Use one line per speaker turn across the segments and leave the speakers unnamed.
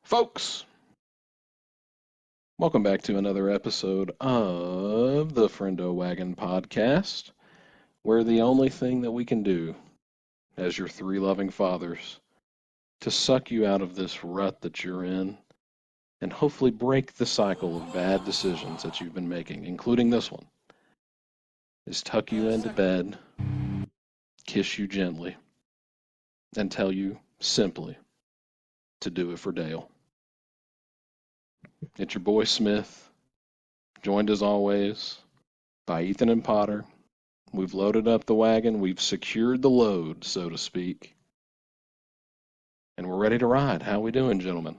Folks, welcome back to another episode of the Friendo Wagon podcast, where the only thing that we can do as your three loving fathers to suck you out of this rut that you're in and hopefully break the cycle of bad decisions that you've been making, including this one, is tuck you into bed, kiss you gently, and tell you simply to do it for Dale. It's your boy Smith, joined as always by Ethan and Potter. We've loaded up the wagon. We've secured the load, so to speak. And we're ready to ride. How we doing, gentlemen?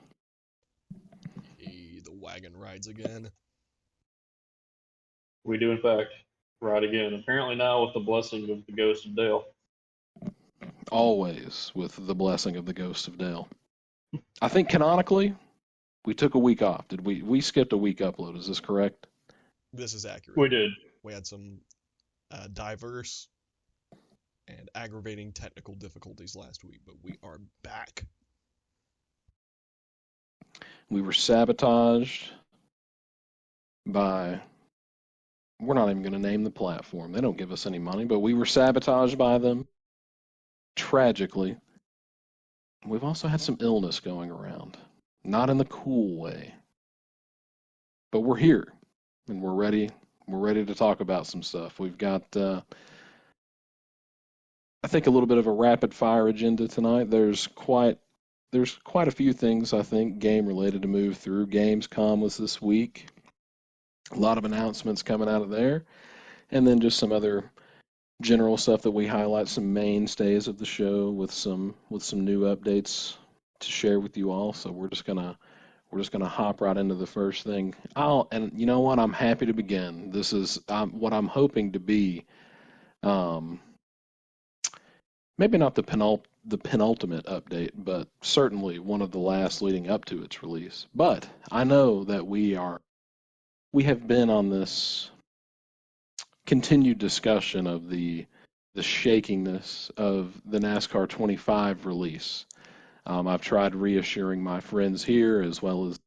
The wagon rides again.
We do, in fact, ride again. Apparently now with the blessing of the ghost of Dale.
Always with the blessing of the ghost of Dale. I think canonically, we took a week off. Did we? We skipped a week upload. Is this correct?
This is accurate.
We did.
We had some diverse and aggravating technical difficulties last week, but we are back.
We were sabotaged by, we're not even going to name the platform. They don't give us any money, but we were sabotaged by them tragically. We've also had some illness going around. Not in the cool way. But we're here, and we're ready. We're ready to talk about some stuff. We've got, I think, a little bit of a rapid-fire agenda tonight. There's quite a few things, I think, game-related to move through. Gamescom was this week. A lot of announcements coming out of there. And then just some other general stuff that we highlight, some mainstays of the show with some new updates to share with you all. So we're just gonna hop right into the first thing. And you know what? I'm happy to begin. This is what I'm hoping to be. Maybe not the penultimate update, but certainly one of the last leading up to its release. But I know that we have been on this continued discussion of the shakiness of the NASCAR 25 release. I've tried reassuring my friends here as well as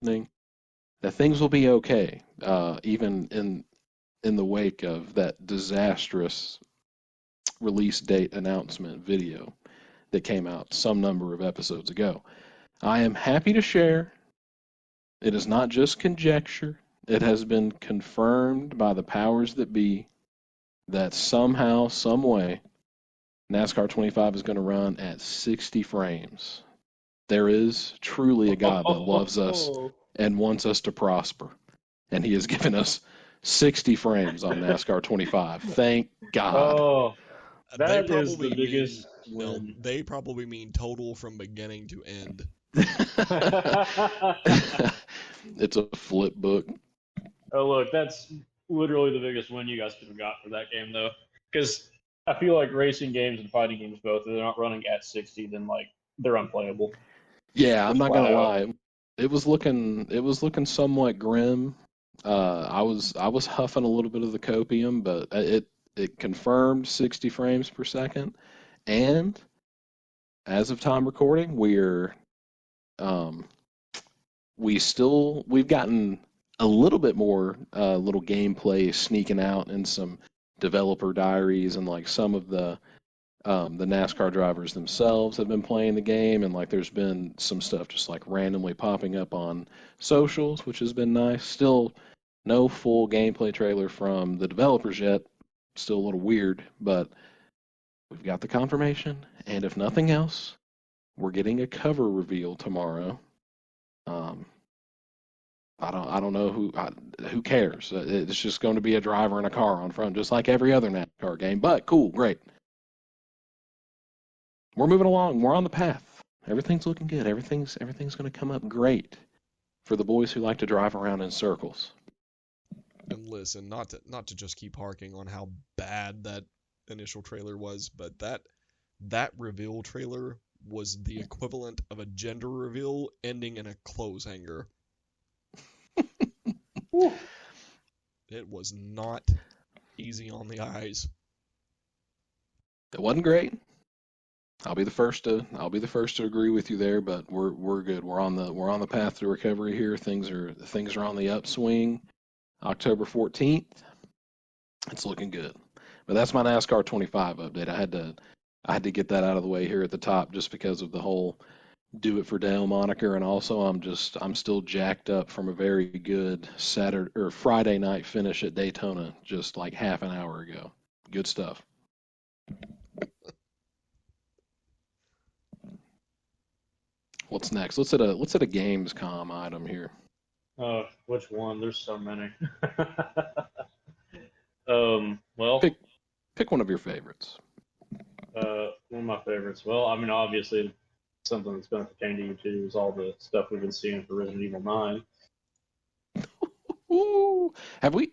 listening that things will be okay, even in the wake of that disastrous release date announcement video that came out some number of episodes ago. I am happy to share it is not just conjecture. It has been confirmed by the powers that be that somehow, some way, NASCAR 25 is going to run at 60 frames. There is truly a God that loves us and wants us to prosper. And he has given us 60 frames on NASCAR 25. Thank God.
Oh,
They
that is the
probably
biggest
No,
win.
they probably mean total from beginning to end.
It's a flip book.
Oh, look, that's literally the biggest win you guys could have got for that game, though. Because I feel like racing games and fighting games both, if they're not running at 60, then, they're unplayable.
Yeah, I'm not
Flat
gonna
out.
lie. It was looking somewhat grim. I was huffing a little bit of the copium, but it confirmed 60 frames per second. And as of time recording, we've gotten a little bit more little gameplay sneaking out in some developer diaries, and like some of the NASCAR drivers themselves have been playing the game, and like there's been some stuff just like randomly popping up on socials, which has been nice. Still no full gameplay trailer from the developers yet. Still a little weird, but we've got the confirmation, and if nothing else, we're getting a cover reveal tomorrow. I don't know who cares. It's just going to be a driver in a car on front, just like every other NASCAR game. But cool, great. We're moving along. We're on the path. Everything's looking good. Everything's going to come up great for the boys who like to drive around in circles.
And listen, not to just keep harking on how bad that initial trailer was, but that reveal trailer was the equivalent of a gender reveal ending in a clothes hanger. It was not easy on the eyes.
It wasn't great. I'll be the first to agree with you there, but we're good. We're on the path to recovery here. Things are on the upswing. October 14th, it's looking good. But that's my NASCAR 25 update. I had to get that out of the way here at the top just because of the whole do it for Dale moniker, and also I'm still jacked up from a very good Saturday or Friday night finish at Daytona just like half an hour ago. Good stuff. What's next? Let's hit a Gamescom item here.
Which one? There's so many. Well,
Pick one of your favorites.
one of my favorites. Well, I mean, obviously, something that's going to pertain to you too is all the stuff we've been seeing for Resident Evil 9.
Ooh, have we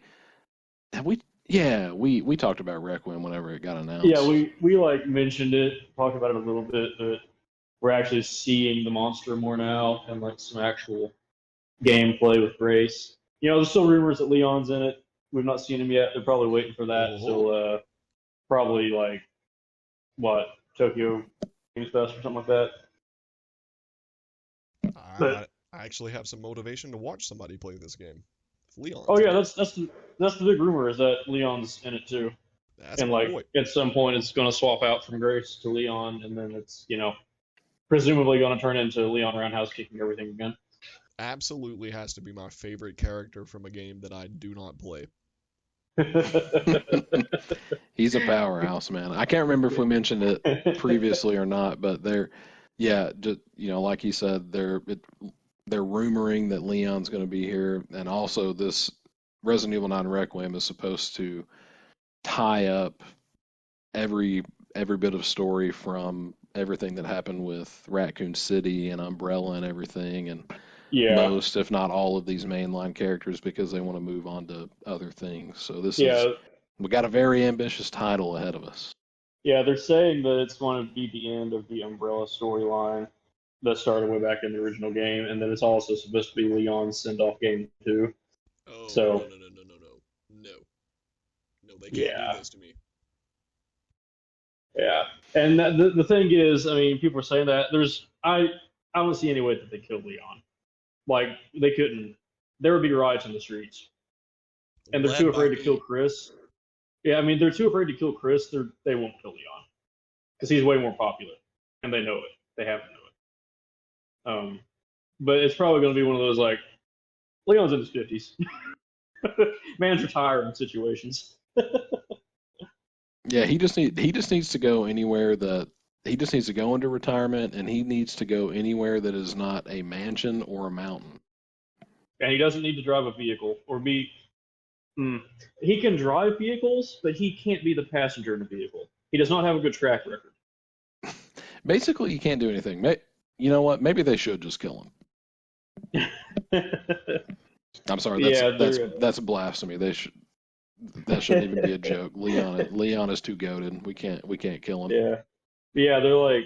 yeah, we talked about Requiem whenever it got announced.
Yeah, we like mentioned it, talked about it a little bit, but we're actually seeing the monster more now and like some actual gameplay with Grace. There's still rumors that Leon's in it. We've not seen him yet. They're probably waiting for that till probably like what, Tokyo Games Fest or something like that. But
I actually have some motivation to watch somebody play this game. If Leon's
oh yeah,
in it,
that's the big rumor is that Leon's in it too.
that's
And
my
like
boy.
at some point it's going to swap out from Grace to Leon, and then it's presumably going to turn into Leon Roundhouse kicking everything again.
Absolutely has to be my favorite character from a game that I do not play.
He's a powerhouse, man. I can't remember if we mentioned it previously or not, but yeah, just, like you said, they're rumoring that Leon's going to be here, and also this Resident Evil 9 Requiem is supposed to tie up every bit of story from everything that happened with Raccoon City and Umbrella and everything, and
Yeah,
most, if not all, of these mainline characters because they want to move on to other things. So
yeah,
we got a very ambitious title ahead of us.
yeah. They're saying that it's going to be the end of the Umbrella storyline that started way back in the original game, and then it's also supposed to be Leon's send-off game too.
Oh,
So
no. No, they can't
yeah,
do this to me.
yeah. And the thing is, I mean, people are saying that I don't see any way that they killed Leon. Like they couldn't. There would be riots in the streets, and they're too
Led by
afraid to kill
me.
Chris. Yeah, I mean, they're too afraid to kill Chris. They won't kill Leon because he's way more popular, and they know it. They have to know it. But it's probably going to be one of those like Leon's in his 50s. Man's retiring situations.
Yeah, he just needs to go anywhere that he just needs to go into retirement, and he needs to go anywhere that is not a mansion or a mountain.
And he doesn't need to drive a vehicle or be. He can drive vehicles, but he can't be the passenger in a vehicle. He does not have a good track record.
Basically, you can't do anything. You know what? Maybe they should just kill him. I'm sorry. That's blasphemy. That shouldn't even be a joke. Leon is too goated. We can't kill him.
Yeah, yeah. They're like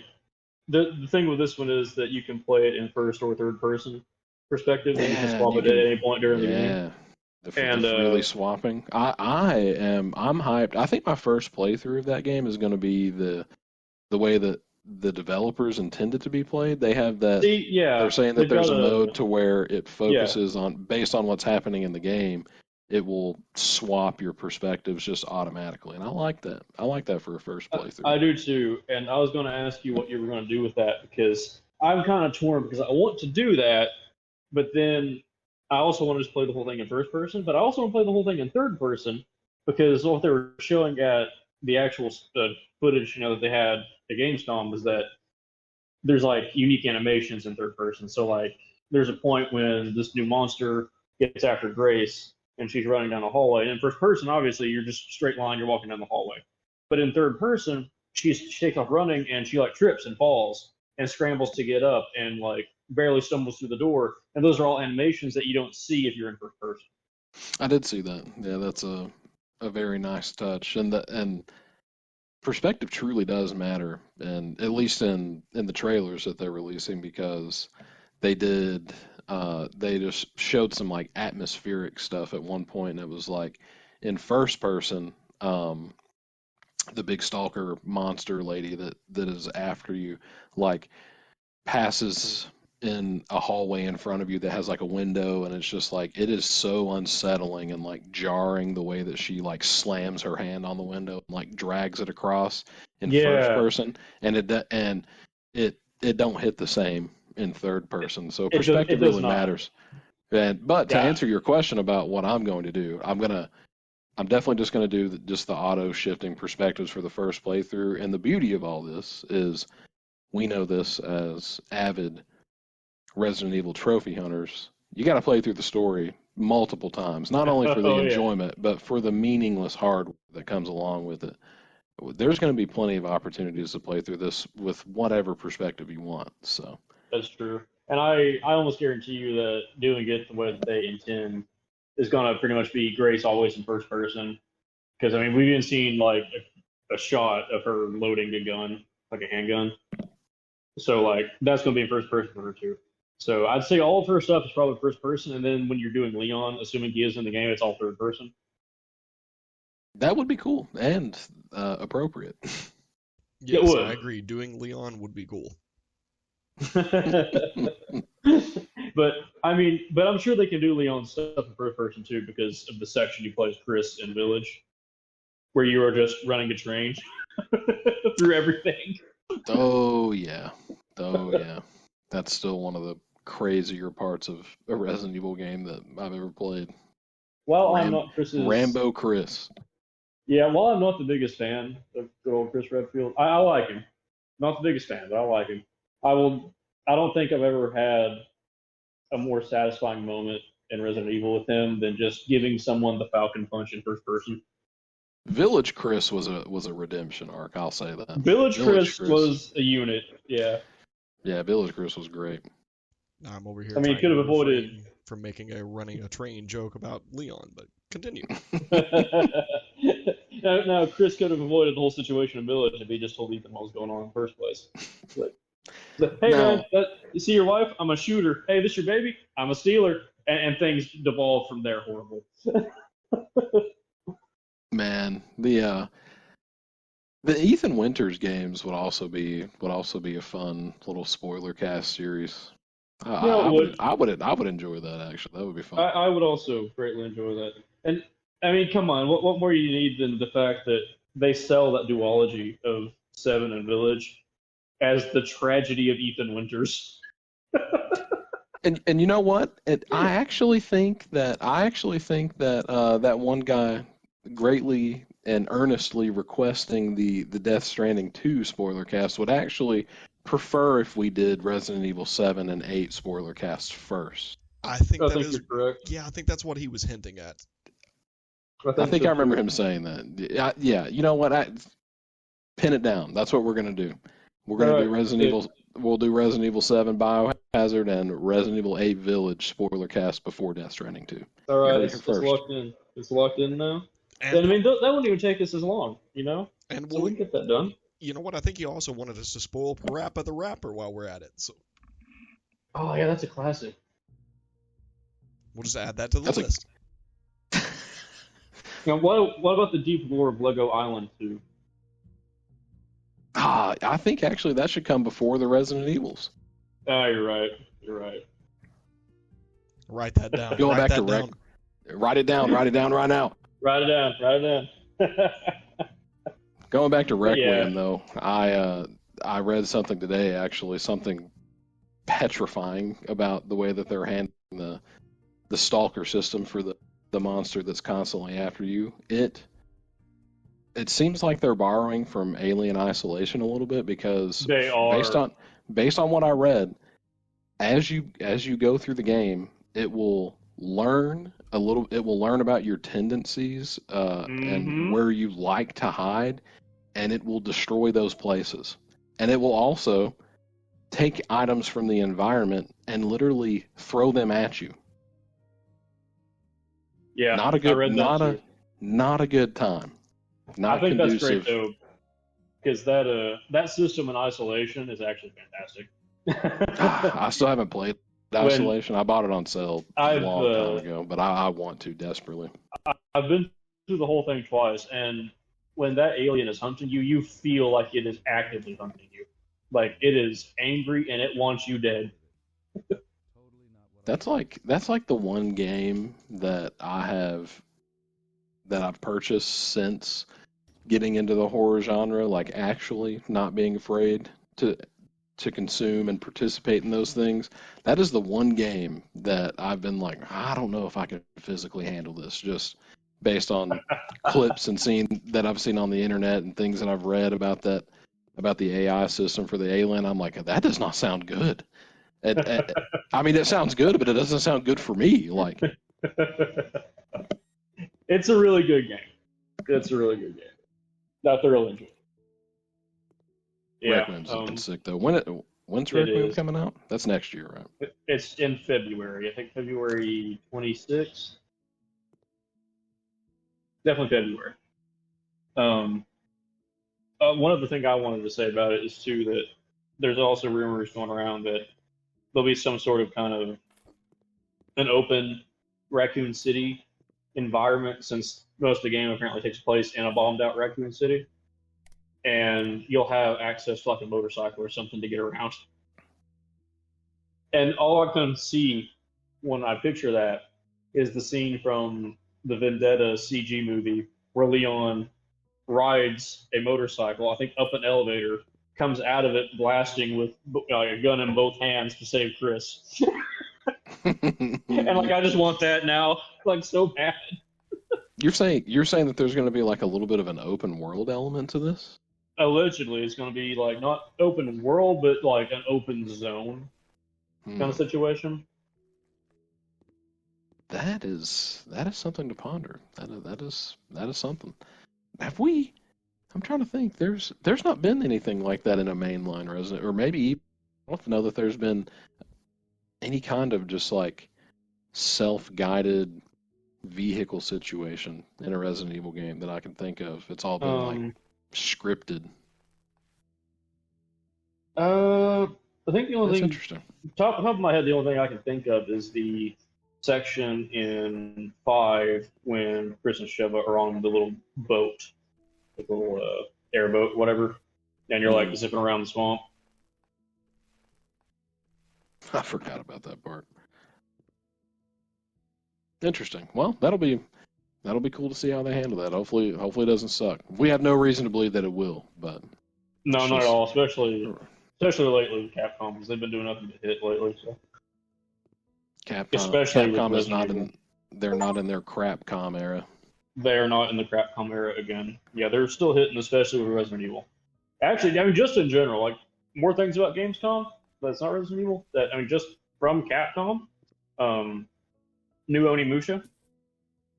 the thing with this one is that you can play it in first or third person perspective, and you can swap it at any point during the game.
Yeah,
And
really swapping. I'm hyped. I think my first playthrough of that game is going to be the way that the developers intended to be played. They have that. They're saying that there's a mode to where it focuses on based on what's happening in the game. It will swap your perspectives just automatically, and I like that. I like that for a first playthrough.
I do too, and I was going to ask you what you were going to do with that because I'm kind of torn because I want to do that, but then I also want to just play the whole thing in first person, but I also want to play the whole thing in third person because what they were showing at the actual footage, that they had at Gamescom was that there's like unique animations in third person. So like there's a point when this new monster gets after Grace and she's running down the hallway. And in first person, obviously, you're just straight line, you're walking down the hallway. But in third person, she takes off running and she like trips and falls and scrambles to get up and like barely stumbles through the door. And those are all animations that you don't see if you're in first person.
I did see that. Yeah, that's a very nice touch, and perspective truly does matter, and at least in the trailers that they're releasing because they did. They just showed some like atmospheric stuff at one point, and it was like in first person. the big stalker monster lady that is after you, like passes in a hallway in front of you that has like a window, and it's just like it is so unsettling and like jarring the way that she like slams her hand on the window and like drags it across in first
Yeah,
person, and it don't hit the same in third person. So
it
perspective
does
really
not.
matters. But to
Yeah.
answer your question about what I'm going to do, I'm definitely just going to do just the auto shifting perspectives for the first playthrough. And the beauty of all this is we know this as avid Resident Evil trophy hunters. You got to play through the story multiple times, not only for the
Oh yeah.
enjoyment, but for the meaningless hardware that comes along with it. There's going to be plenty of opportunities to play through this with whatever perspective you want. So,
That's true. And I almost guarantee you that doing it the way that they intend is going to pretty much be Grace always in first person. Because, I mean, we've even seen like a shot of her loading a gun, like a handgun. So, like, that's going to be in first person for her, too. So, I'd say all of her stuff is probably first person. And then when you're doing Leon, assuming he is in the game, it's all third person.
that would be cool and appropriate.
It
Yes, I
would.
agree. Doing Leon would be cool.
But I mean, but I'm sure they can do Leon stuff in first person too because of the section you play as Chris in Village, where you are just running a train through everything.
Oh yeah, oh yeah. That's still one of the crazier parts of a Resident Evil game that I've ever played.
While I'm
Ram
not Chris's,
Rambo Chris.
yeah, while I'm not the biggest fan of good old Chris Redfield, I like him. Not the biggest fan, but I like him. I will. I don't think I've ever had a more satisfying moment in Resident Evil with him than just giving someone the Falcon Punch in first person.
Village Chris was a redemption arc. I'll say that.
Village
Village
Chris
Chris.
was a unit. Yeah,
Yeah, Village Chris was great.
Now I'm over
I
here
mean,
trying
could
to
have avoided.
refrain from making a running a train joke about Leon, but continue.
Now, Chris could have avoided the whole situation in Village if he just told Ethan what was going on in the first place. But hey, man,
Now,
you see your wife? I'm a shooter. Hey, this your baby? I'm a stealer. And things devolve from there horrible.
man, the Ethan Winters games would also be a fun little spoiler cast series. I,
You know,
I
it
I
would.
would I would enjoy that actually. That would be fun.
I would also greatly enjoy that. And I mean, come on, what more do you need than the fact that they sell that duology of Seven and Village as the tragedy of Ethan Winters?
And you know what? I actually think that that one guy greatly and earnestly requesting the Death Stranding 2 spoiler cast would actually prefer if we did Resident Evil 7 and 8 spoiler casts first.
I think
I
that
think
is,
you're correct.
yeah, I think that's what he was hinting at.
I
I
think
think
so
I remember
too.
him saying that. Yeah, you know what? Pin it down. That's what we're gonna do. We're
All
gonna do
right,
Resident
it,
Evil. We'll do Resident Evil 7 Biohazard and Resident Evil 8 Village spoiler cast before Death Stranding 2.
all
You
right,
heard it here
it's
first.
locked in. It's locked in now. Then
And
I mean, that wouldn't even take us as long, you know.
and
So we
well,
can get that done.
you know what? I think he also wanted us to spoil Parappa the Rapper while we're at it, so
Oh yeah, that's a classic.
we'll just add that to the
That's a
list.
Now, what about the deep lore of Lego Island 2?
I think actually that should come before the Resident Evils.
Ah, you're right. You're right.
Write that down.
Going
Write
back to
that down.
write it down. Write it down right now.
Write it down. Write it down.
Going back to
But yeah,
Requiem though, I read something today actually, something petrifying about the way that they're handling the stalker system for the monster that's constantly after you. It seems like they're borrowing from Alien Isolation a little bit because
they
based
are.
on based on what I read, as you go through the game, it will learn about your tendencies and
Mm-hmm.
where you like to hide, and it will destroy those places. And it will also take items from the environment and literally throw them at you.
Yeah,
Not a
I
good
read that too.
not a good time.
I
Not
think that's great
conducive.
though, because that system in isolation is actually fantastic.
I still haven't played
When
Isolation. I bought it on sale a
I've
long time ago, but I want to desperately.
I've been through the whole thing twice, and when that alien is hunting you, you feel like it is actively hunting you. Like it is angry and it wants you dead.
That's like the one game that I've purchased since getting into the horror genre, like actually not being afraid to consume and participate in those things. That is the one game that I've been like, I don't know if I can physically handle this, just based on clips and that I've seen on the internet and things that I've read about the AI system for the alien. I'm like, that does not sound good. I mean, it sounds good, but it doesn't sound good for me. Like,
It's a really good game. It's a really good game. I thoroughly enjoyed it. Yeah,
Requiem's been sick though. When's Requiem coming out? That's next year, right?
it's in February. I think February 26th. Definitely February. One other thing I wanted to say about it is too that there's also rumors going around that there'll be some sort of kind of an open Raccoon City environment, since most of the game apparently takes place in a bombed out Raccoon City, and you'll have access to like a motorcycle or something to get around. And all I can see when I picture that is the scene from the Vendetta CG movie where Leon rides a motorcycle, I think up an elevator, comes out of it blasting with a gun in both hands to save Chris. And like I just want that now, like so bad.
You're saying that there's going to be like a little bit of an open world element to this?
Allegedly, it's going to be like not open world, but like an open zone kind of situation.
That is something to ponder. That is something. Have we? I'm trying to think. There's not been anything like that in a mainline Resident, or maybe I don't know that there's been any kind of just like self-guided vehicle situation in a Resident Evil game that I can think of. It's all been like scripted.
I think the only
That's
thing,
interesting.
top of my head, the only thing I can think of is the section in 5 when Chris and Sheva are on the little boat, the little airboat, whatever, and you're like zipping around the swamp.
I forgot about that part. Interesting. Well, that'll be cool to see how they handle that. Hopefully it doesn't suck. We have no reason to believe that it will, but
no, not at all. Especially lately with Capcom, because they've been doing nothing but hit lately. So
Capcom is not in. They're not in their crapcom era.
They're not in the Capcom era again. Yeah, they're still hitting, especially with Resident Evil. Actually, I mean, just in general, like more things about Gamescom that's not Resident Evil. That I mean, just from Capcom, new Onimusha.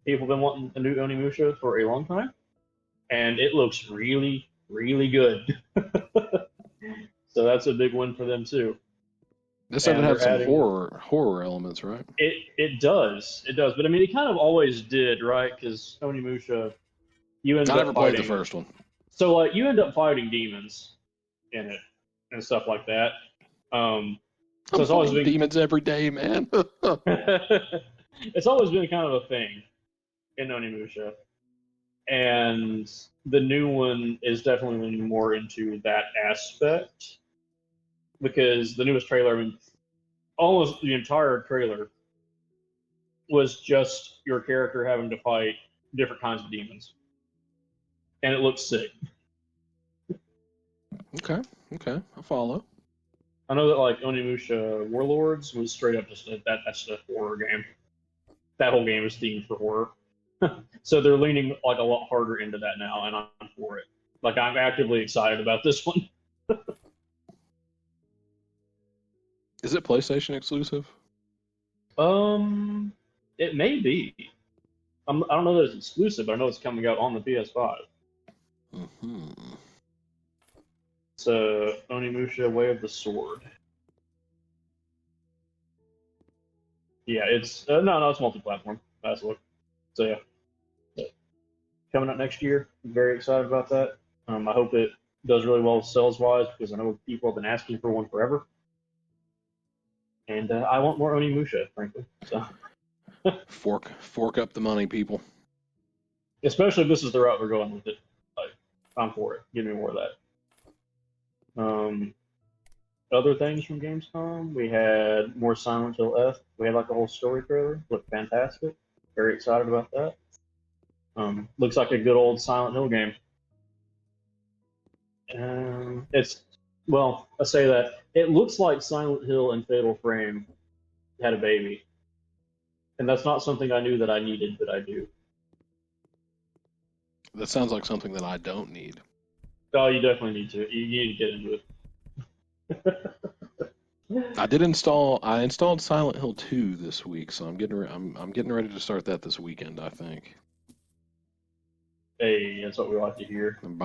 People have been wanting a new Onimusha for a long time, and it looks really, really good. So that's a big win for them too.
This said it had some horror elements, right?
It does, but I mean, it kind of always did, right? Because Onimusha, you end up
never played the first one,
so like you end up fighting demons in it and stuff like that. So it's always been
demons every day, man.
It's always been kind of a thing in Onimusha, and the new one is definitely leaning more into that aspect, because the newest trailer, I mean, almost the entire trailer was just your character having to fight different kinds of demons, and it looks sick.
Okay, I follow.
I know that like Onimusha Warlords was straight up just that's a horror game. That whole game is themed for horror. So they're leaning like a lot harder into that now, and I'm for it. Like I'm actively excited about this one.
Is it PlayStation exclusive?
It may be. I don't know that it's exclusive, but I know it's coming out on the PS5.
Mm-hmm.
It's Onimusha Way of the Sword. Yeah, it's no, it's multi-platform. That's what. So yeah, coming up next year. I'm very excited about that. I hope it does really well sales-wise, because I know people have been asking for one forever, and I want more Onimusha, frankly. So
fork up the money, people.
Especially if this is the route we're going with it. Like, I'm for it. Give me more of that. Other things from Gamescom, we had more Silent Hill F. We had like a whole story trailer. Looked fantastic. Very excited about that. Looks like a good old Silent Hill game. I say that it looks like Silent Hill and Fatal Frame had a baby, and that's not something I knew that I needed, but I do.
That sounds like something that I don't need.
Oh, you definitely need to. You need to get into it.
I installed Silent Hill 2 this week, so I'm getting ready to start that this weekend, I think.
Hey, that's what we like to hear.
I'm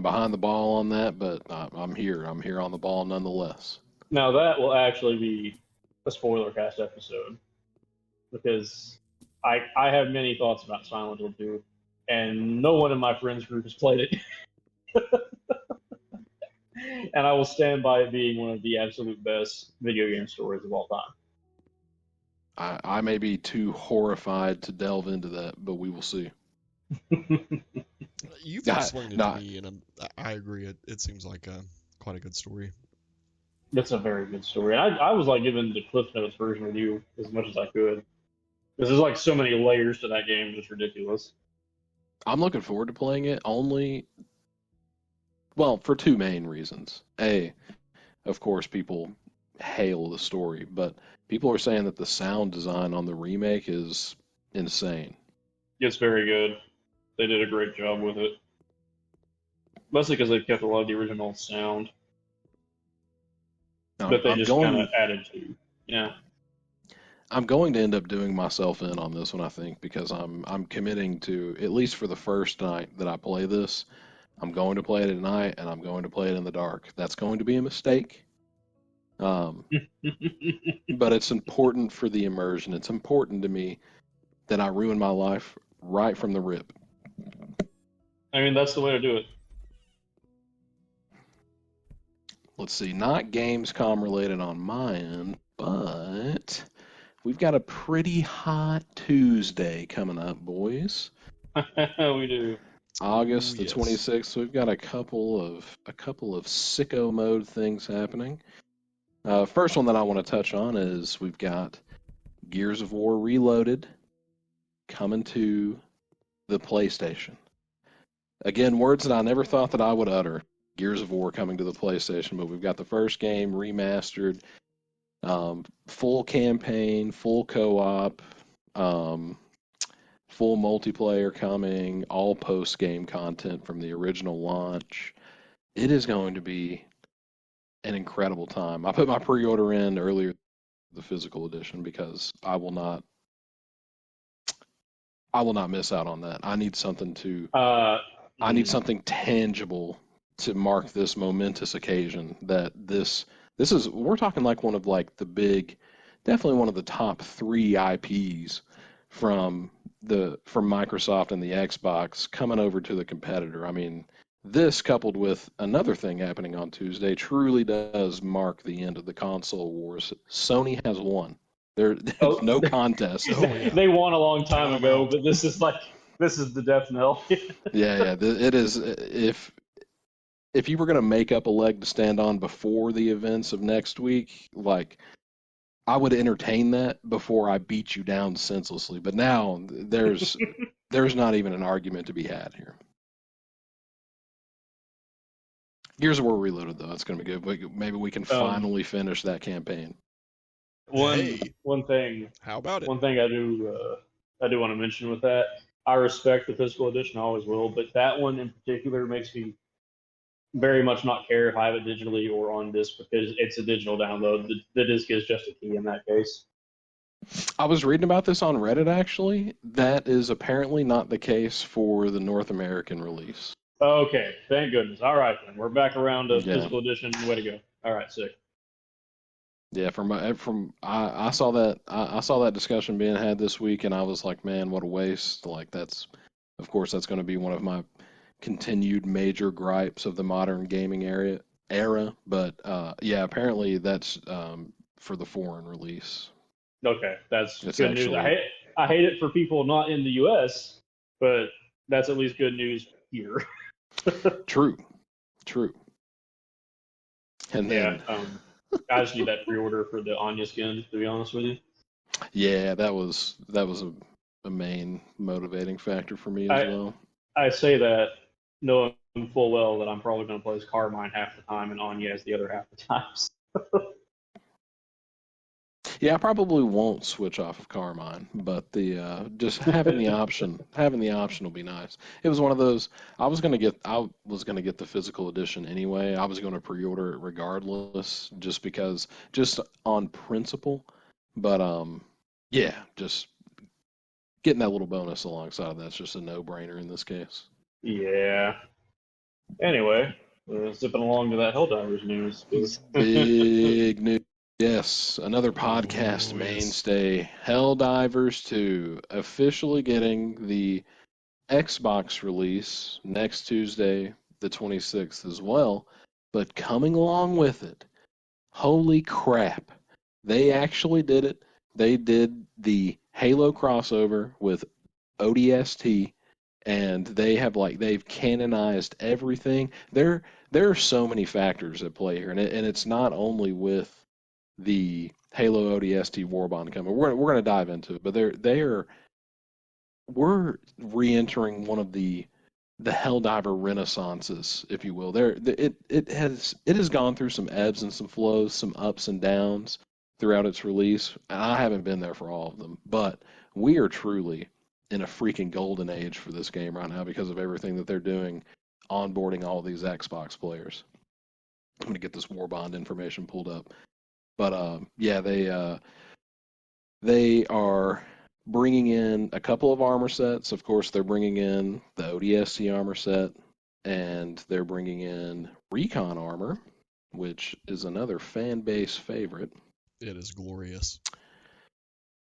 behind the ball on that, but I'm here. I'm here on the ball nonetheless.
Now that will actually be a spoiler cast episode because I have many thoughts about Silent Hill 2, and no one in my friends group has played it. And I will stand by it being one of the absolute best video game stories of all
time. I may be too horrified to delve into that, but we will see.
You've explained it to me, and I agree. It seems like quite a good story.
It's a very good story. I was like giving the Cliff Notes version of you as much as I could. Because there's like so many layers to that game, just ridiculous.
I'm looking forward to playing it for two main reasons. A, of course, people hail the story, but people are saying that the sound design on the remake is insane.
It's very good. They did a great job with it. Mostly because they kept a lot of the original sound. But they just kind of added to. Yeah.
I'm going to end up doing myself in on this one, I think, because I'm committing to, at least for the first night that I play this, I'm going to play it at night and I'm going to play it in the dark. That's going to be a mistake. But it's important for the immersion. It's important to me that I ruin my life right from the rip.
I mean, that's the way to do it.
Let's see, not Gamescom related on my end, but we've got a pretty hot Tuesday coming up, boys.
We do.
August the 26th. So we've got a couple of sicko mode things happening. First one that I want to touch on is we've got Gears of War Reloaded coming to the PlayStation. Again, words that I never thought that I would utter. Gears of War coming to the PlayStation, but we've got the first game remastered, full campaign, full co-op, full multiplayer coming, all post-game content from the original launch. It is going to be an incredible time. I put my pre-order in earlier, the physical edition, because I will not miss out on that. I need something I need something tangible to mark this momentous occasion. That this is, we're talking like one of definitely one of the top 3 IPs from Microsoft and the Xbox coming over to the competitor. I mean, this coupled with another thing happening on Tuesday truly does mark the end of the console wars. Sony has won. There's no contest.
They won a long time ago, but this is the death knell.
Yeah. It is. If you were going to make up a leg to stand on before the events of next week, I would entertain that before I beat you down senselessly. But now there's not even an argument to be had here. Gears of War Reloaded, though, it's going to be good. Maybe we can finally finish that campaign.
One thing.
How about it?
One thing I do want to mention with that. I respect the physical edition, I always will, but that one in particular makes me very much not care if I have it digitally or on disc because it's a digital download. The disc is just a key in that case.
I was reading about this on Reddit, actually. That is apparently not the case for the North American release.
Okay, thank goodness. All right, then. We're back around to physical edition. Way to go. All right, sick.
Yeah, I saw that discussion being had this week, and I was like, man, what a waste. That's going to be one of my continued major gripes of the modern gaming era. But apparently that's for the foreign release.
Okay, that's good news. I hate it for people not in the U.S., but that's at least good news here.
True. And then,
I just need that pre-order for the Anya skin, to be honest with you.
yeah, that was a main motivating factor for me as well.
I say that knowing full well that I'm probably going to play as Carmine half the time and Anya as the other half the times.
Yeah, I probably won't switch off of Carmine, but the just having the option will be nice. It was one of those I was gonna get the physical edition anyway. I was gonna pre-order it regardless, just on principle. But yeah, just getting that little bonus alongside of that's just a no-brainer in this case.
Yeah. Anyway, zipping along to that Helldivers news.
Big news. Yes, another podcast
Yes.
mainstay, Helldivers 2, officially getting the Xbox release next Tuesday, the 26th as well. But coming along with it, holy crap, they actually did it. They did the Halo crossover with ODST, and they've canonized everything. There are so many factors at play here, and it's not only with the Halo ODST Warbond coming. We're going to dive into it, but we're re-entering one of the Helldiver renaissances, if you will. It has gone through some ebbs and some flows, some ups and downs throughout its release. And I haven't been there for all of them, but we are truly in a freaking golden age for this game right now because of everything that they're doing, onboarding all these Xbox players. I'm going to get this Warbond information pulled up. But yeah, they are bringing in a couple of armor sets. Of course, they're bringing in the ODST armor set, and they're bringing in Recon armor, which is another fan base favorite.
It is glorious.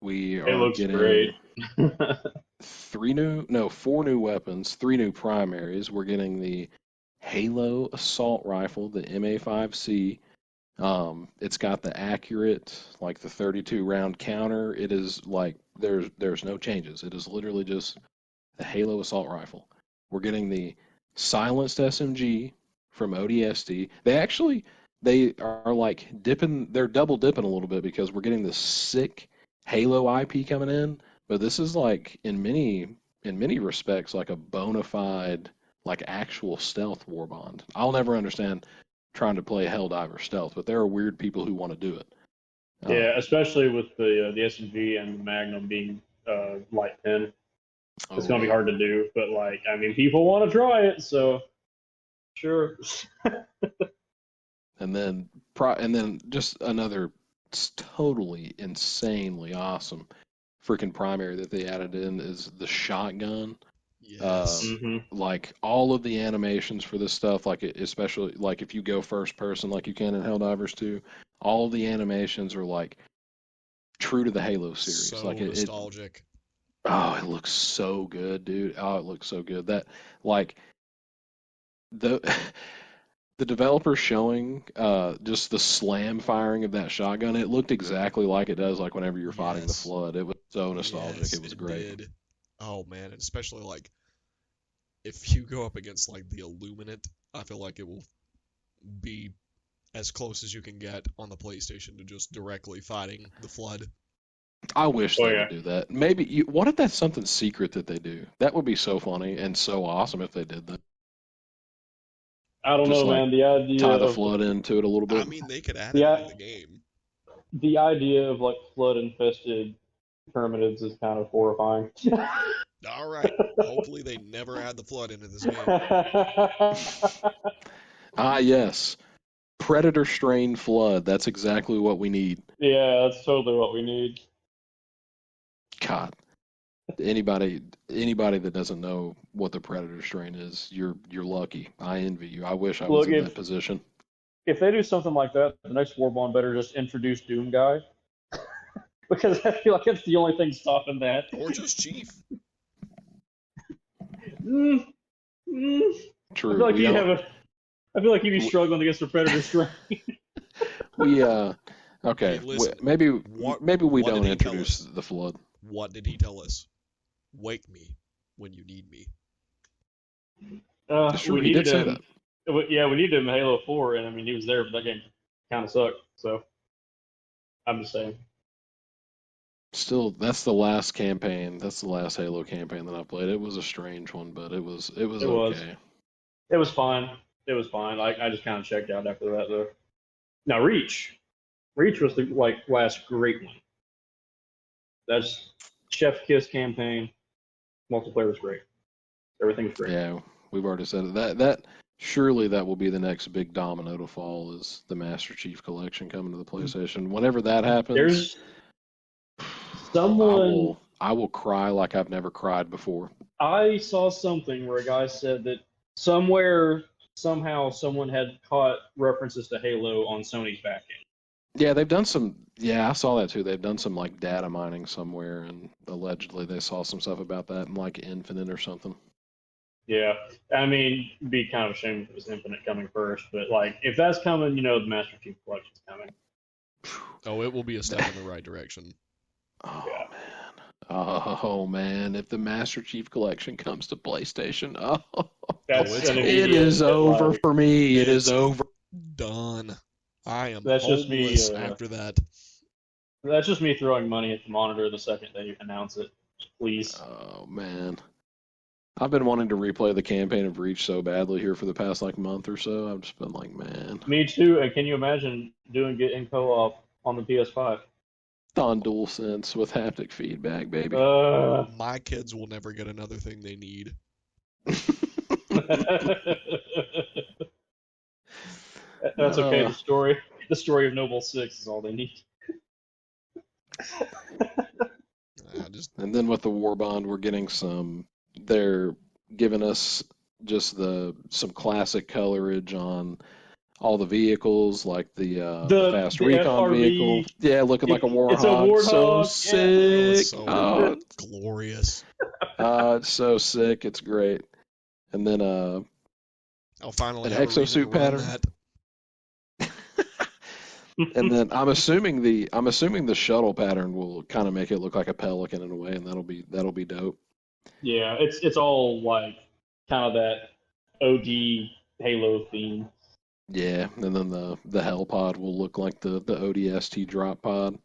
We
It
are
looks
getting
great.
4 new weapons, 3 new primaries. We're getting the Halo assault rifle, the MA5C. It's got the accurate, like the 32 round counter. It is like there's no changes. It is literally just the Halo assault rifle. We're getting the silenced SMG from ODST. They are like dipping. They're double dipping a little bit because we're getting this sick Halo IP coming in. But this is like in many respects like a bona fide like actual stealth warbond. I'll never understand trying to play Helldiver stealth, but there are weird people who want to do it.
Yeah, especially with the SMG and the Magnum being light pin. It's going to be hard to do, but like, I mean, people want to try it, so sure.
And then just another totally insanely awesome freaking primary that they added in is the shotgun.
Yes.
Like all of the animations for this stuff, like especially like if you go first person like you can in Helldivers 2, all of the animations are like true to the Halo series.
So
like
nostalgic.
It looks so good, dude. Oh, it looks so good. That like the the developer showing just the slam firing of that shotgun, it looked exactly like it does like whenever you're fighting the Flood. It was so nostalgic.
Yes,
it was great.
Did. Oh man, and especially like if you go up against like the Illuminate, I feel like it will be as close as you can get on the PlayStation to just directly fighting the Flood.
I wish they would do that. Maybe what if that's something secret that they do? That would be so funny and so awesome if they did that.
I don't know, man. The idea
tie the Flood into it a little bit.
I mean, they could add it in the game.
The idea of like flood-infested pyramids is kind of horrifying.
All right. Hopefully, they never add the Flood into this game.
Yes. Predator strain Flood. That's exactly what we need.
Yeah, that's totally what we need.
God. Anybody that doesn't know what the Predator strain is, you're lucky. I envy you. I wish I was in that position.
If they do something like that, the next Warbond better just introduce Doom Guy. Because I feel like it's the only thing stopping that.
Or just Chief.
True.
I feel like you'd be struggling against the Predator strain.
Okay.
Hey, listen,
maybe we don't introduce the Flood.
What did he tell us? Wake me when you need me.
It's true,
We
he did
needed
say
him.
that.
Yeah, we needed him in Halo 4, and I mean, he was there, but that game kind of sucked. So I'm just saying.
Still, that's the last campaign. That's the last Halo campaign that I played. It was a strange one, but it was
It was.
okay.
It was fine. It was fine. I just kind of checked out after that, though. Now, Reach was the last great one. That's Chef Kiss campaign. Multiplayer was great. Everything was great.
Yeah, we've already said it. That surely that will be the next big domino to fall is the Master Chief Collection coming to the PlayStation. Whenever that happens,
There's someone
I will cry like I've never cried before.
I saw something where a guy said that somewhere somehow someone had caught references to Halo on Sony's back end.
Yeah, they've done some. Yeah, I saw that too. They've done some like data mining somewhere, and allegedly they saw some stuff about that in like Infinite or something.
Yeah, I mean, it'd be kind of a shame if it was Infinite coming first, but like if that's coming, you know, the Master Chief Collection's coming.
Oh, it will be a step in the right direction.
Oh
Yeah.
man. Oh man, if the Master Chief Collection comes to PlayStation,
That's
it's
an
over.
it
immediate
is over
like,
for me. It is
It's
over.
Done. I am
That's just me,
homeless after that.
That's just me throwing money at the monitor the second they announce it. Please.
Oh man. I've been wanting to replay the campaign of Reach so badly here for the past like month or so. I've just been like, man.
Me too. And can you imagine doing it in co-op on the PS5?
On DualSense with haptic feedback, baby.
My kids will never get another thing they need.
That's okay. The story of Noble Six is all they need.
And then with the War Bond, we're getting they're giving us just some classic colorage on all the vehicles, like the fast recon
FRV.
vehicle. Yeah, looking like a Warthog.
It's a Warthog.
So
Yeah.
sick.
So glorious.
It's so sick. It's great. And then
I'll finally
an
have a reason
exosuit
to run
pattern.
that.
And then I'm assuming the shuttle pattern will kind of make it look like a pelican in a way, and that'll be dope.
Yeah, it's all like kind of that OD Halo theme.
Yeah, and then the Hell Pod will look like the ODST drop pod.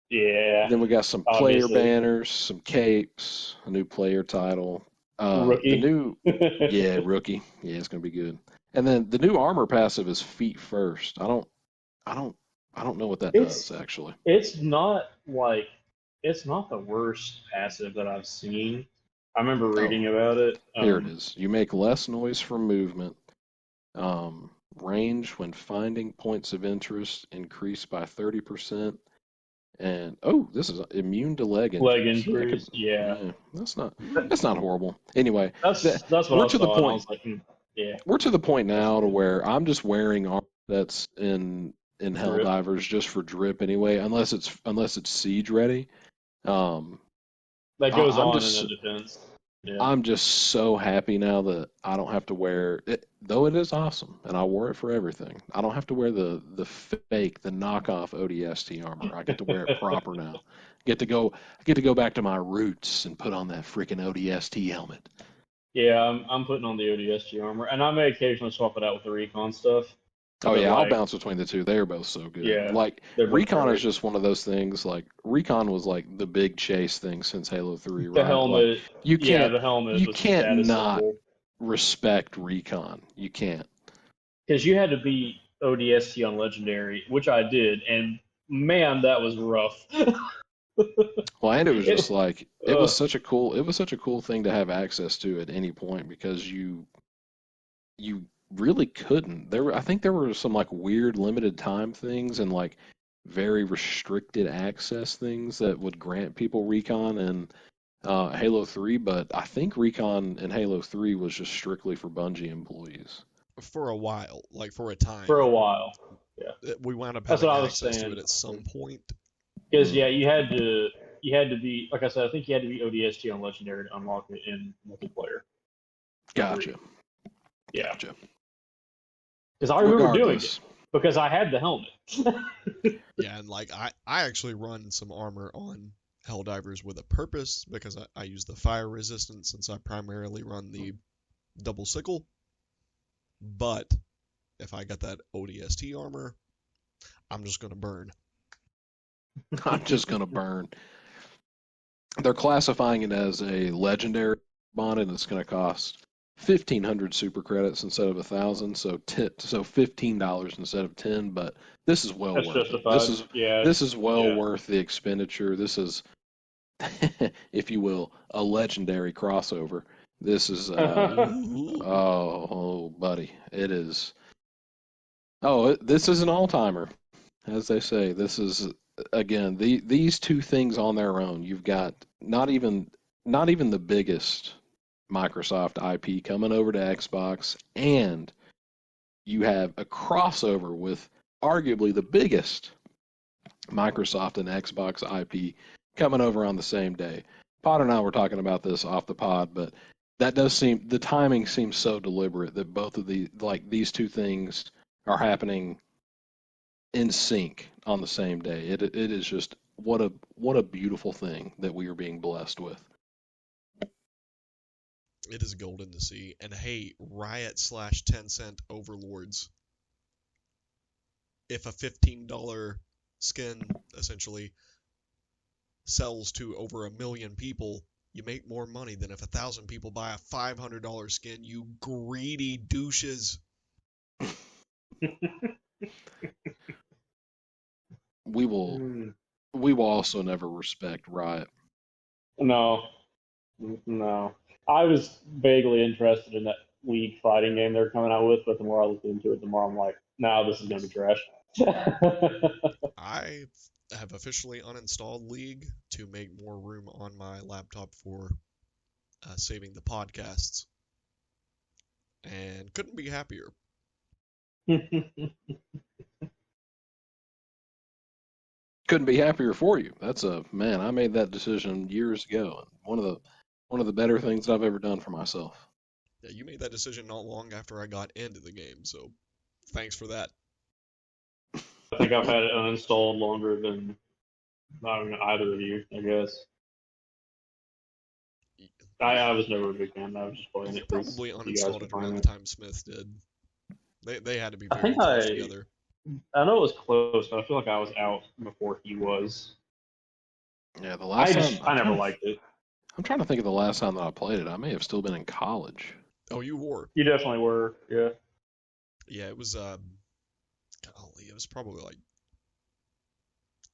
Yeah.
Then we got some player banners, some capes, a new player title.
Rookie.
Rookie. Yeah, it's gonna be good. And then the new armor passive is feet first. I don't know what that does actually.
It's not the worst passive that I've seen. I remember reading about it.
Here it is. You make less noise from movement. Range when finding points of interest increased by 30%. And this is immune to leg injuries.
Leg injuries, yeah.
That's not horrible. Anyway,
that's what
we're
I
to
saw,
the point.
I was like, yeah.
We're to the point now to where I'm just wearing armor that's in Helldivers just for drip anyway, unless it's siege ready.
That goes on in the defense. Yeah.
I'm just so happy now that I don't have to wear it, though it is awesome, and I wore it for everything. I don't have to wear the knockoff ODST armor. I get to wear it proper now. I get to go back to my roots and put on that freaking ODST helmet.
Yeah, I'm putting on the ODST armor, and I may occasionally swap it out with the recon stuff.
Oh yeah, I'll bounce between the two. They're both so good.
Yeah,
like recon is just one of those things. Like recon was like the big chase thing since Halo 3.
The
right?
helmet.
Like, you can't.
The helmet.
You can't not respect recon. You can't.
Because you had to beat ODST on Legendary, which I did, and man, that was rough.
Well, and it was just like it was such a cool thing to have access to at any point because you really couldn't. I think there were some like weird limited time things and like very restricted access things that would grant people recon in Halo 3, but I think recon in Halo 3 was just strictly for Bungie employees.
For a while, like for a time.
For a while, yeah.
We wound up having access to it at some point.
Because you had to be, like I said, I think you had to be ODST on Legendary to unlock it in multiplayer.
Gotcha.
Yeah.
Gotcha.
Because I remember doing it because I had the helmet.
Yeah, and like I actually run some armor on Helldivers with a purpose because I use the fire resistance since I primarily run the double sickle, but if I got that ODST armor, I'm just gonna burn.
I'm just gonna burn. They're classifying it as a legendary bond, and it's going to cost 1,500 super credits instead of 1,000, so $15 instead of 10. But this is well
That's
worth it.
justified. Yeah.
This is well
Yeah.
worth the expenditure. This is, if you will, a legendary crossover. This is buddy, it is. This is an all-timer, as they say. This is again these two things on their own. You've got not even the biggest Microsoft IP coming over to Xbox, and you have a crossover with arguably the biggest Microsoft and Xbox IP coming over on the same day. Pod and I were talking about this off the pod, but that does seem, the timing seems so deliberate that both of these two things are happening in sync on the same day. It is just what a beautiful thing that we are being blessed with.
It is golden to see. And hey, Riot / Tencent overlords. If a $15 skin essentially sells to over 1 million people, you make more money than if 1,000 people buy a $500 skin, you greedy douches.
We will also never respect Riot.
No. I was vaguely interested in that League fighting game they're coming out with, but the more I look into it, the more I'm like, no, this is going to be trash.
I have officially uninstalled League to make more room on my laptop for saving the podcasts, and couldn't be happier.
Couldn't be happier for you. Man, I made that decision years ago, and one of the better things I've ever done for myself.
Yeah, you made that decision not long after I got into the game, so thanks for that.
I think I've had it uninstalled longer than either of you, I guess. I was never a big fan. I was just playing it.
Probably
you guys
uninstalled
could
it
find
around the
it.
time Smith did. They had to be
I
very
think
close together.
I know it was close, but I feel like I was out before he was.
Yeah, the last time
I never liked it.
I'm trying to think of the last time that I played it. I may have still been in college.
Oh, you were.
You definitely were, yeah.
Yeah, it was. Golly, it was probably like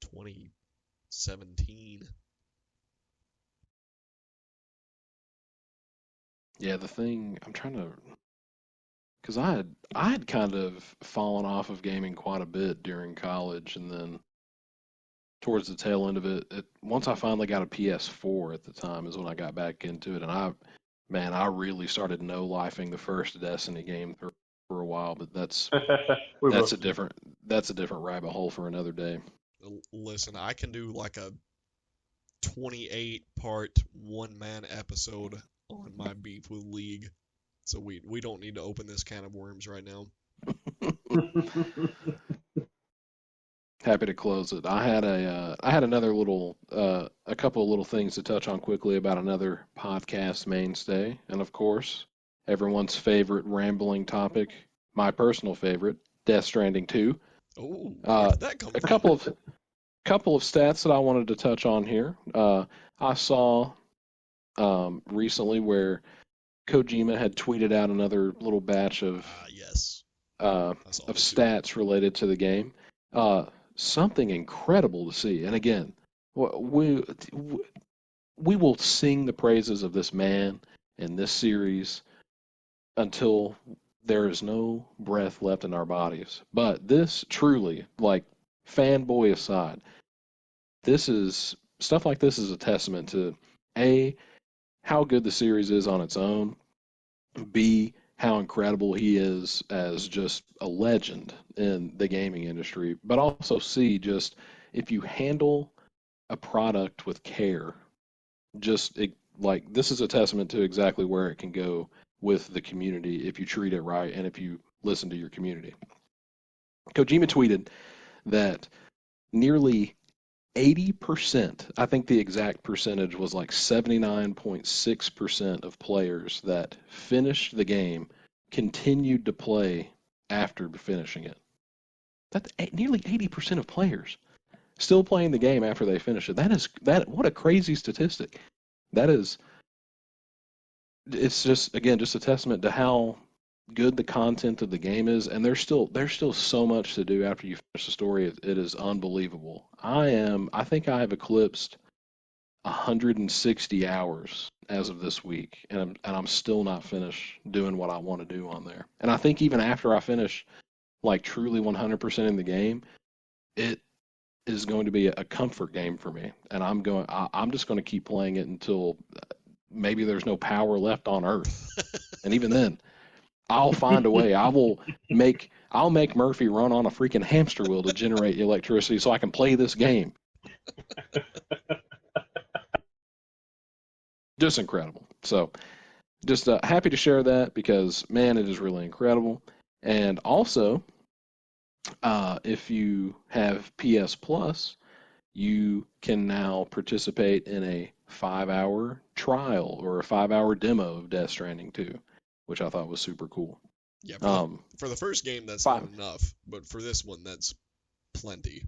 2017.
Yeah, the thing I'm trying to, because I had kind of fallen off of gaming quite a bit during college, and then towards the tail end of it, once I finally got a PS4 at the time is when I got back into it, and I really started no-lifing the first Destiny game for a while, but that's a different rabbit hole for another day.
Listen, I can do like a 28-part one-man episode on my beef with League, so we don't need to open this can of worms right now.
Happy to close it. I had another little a couple of little things to touch on quickly about another podcast mainstay, and of course, everyone's favorite rambling topic, my personal favorite, Death Stranding 2.
Oh, where did that come from?
A couple of stats that I wanted to touch on here. I saw recently where Kojima had tweeted out another little batch of stats related to the game. Something incredible to see. And again, we will sing the praises of this man and this series until there is no breath left in our bodies. But this truly, like, fanboy aside, this is stuff like this is a testament to A, how good the series is on its own, B, how incredible he is as just a legend in the gaming industry, but also C, just if you handle a product with care, like this is a testament to exactly where it can go with the community if you treat it right and if you listen to your community. Kojima tweeted that nearly 80%, I think the exact percentage was like 79.6% of players that finished the game continued to play after finishing it. That's nearly 80% of players still playing the game after they finish it. What a crazy statistic. That is, it's just again just a testament to how good the content of the game is, and there's still so much to do after you finish the story. It is unbelievable. I think I have eclipsed 160 hours as of this week, and I'm still not finished doing what I want to do on there. And I think even after I finish like truly 100% in the game, it is going to be a comfort game for me, and I'm just going to keep playing it until maybe there's no power left on Earth, and even then, I'll find a way. I'll make Murphy run on a freaking hamster wheel to generate electricity so I can play this game. Just incredible. So, just happy to share that because man, it is really incredible. And also, if you have PS Plus, you can now participate in a 5-hour trial or a 5-hour demo of Death Stranding 2, which I thought was super cool.
Yeah, for the first game, that's not enough, but for this one, that's plenty.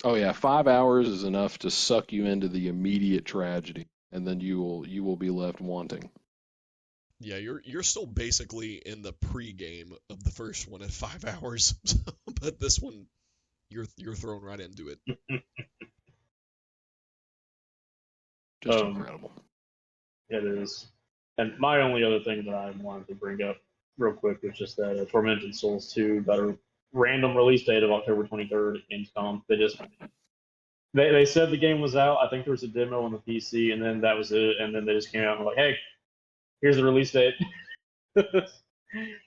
Oh yeah, 5 hours is enough to suck you into the immediate tragedy, and then you will be left wanting.
Yeah, you're still basically in the pre-game of the first one at 5 hours, but this one, you're thrown right into it.
Just incredible.
It is. And my only other thing that I wanted to bring up real quick was just that Tormented Souls 2 got a random release date of October 23rd at Gamescom. They said the game was out. I think there was a demo on the PC, and then that was it. And then they just came out and were like, hey, here's the release date.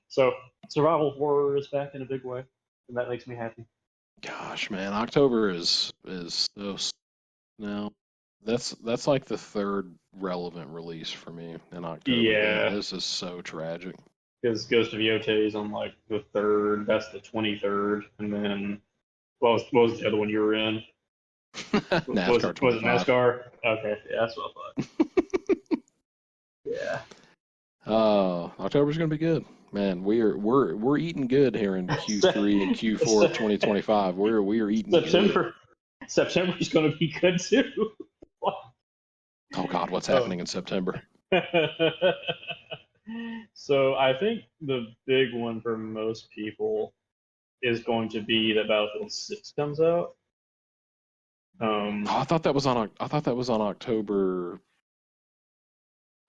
So survival horror is back in a big way, and that makes me happy.
Gosh, man, October is so now. That's like the third relevant release for me in October.
Yeah,
Man, this is so tragic.
because Ghost of Yote is on like the 3rd. That's the 23rd, and then what was the other one you were in?
NASCAR 25.
Was it NASCAR? Okay, yeah, that's what I thought. Yeah.
October's gonna be good, man. We're eating good here in Q3 and Q4 of 2025. We are eating good.
September's gonna be good too.
Oh God, what's happening in September?
So I think the big one for most people is going to be that Battlefield 6 comes out.
I thought that was on October.